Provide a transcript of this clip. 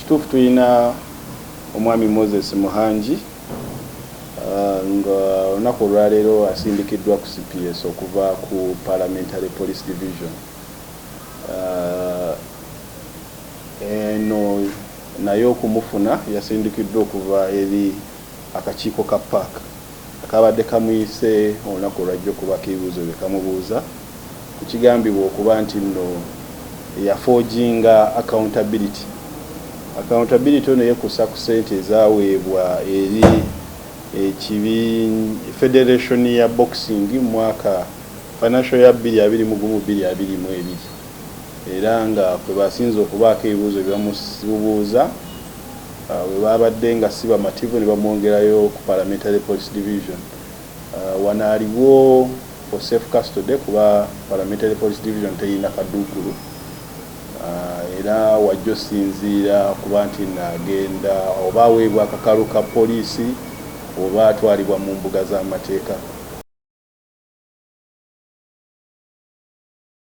kituufu tulina omwami Moses Muhangi nga olunaku olwaleero asindikiddwa ku CPS okuva ku Parliamentary Police Division. Eno naye okumufuna yasindikiddwa okuva eri akakiiko ka paaka akabadde kamuyise olunaku olwajja okubako ebibuuzo bye kamubuuza ku kigambibwa okuba nti nno yaforginga accountability ono yekusa ku ssente ezaweebwa eri Federation ya Boxing mu mwaka financial ya 2021-2022 era nga kwe basinze okubaako ebibuuzo bye bamubuuza we babadde nga si bamativu ne bamwongerayo ku Parliamentary Police Division. Wano aliwo for safe custody kuba Parliamentary Police Division teyina kaduukulu era wajja osinziira kuba nti nagenda oba aweebwa akakalu ka poliisi oba atwalibwa mu mbuga z'amateeka.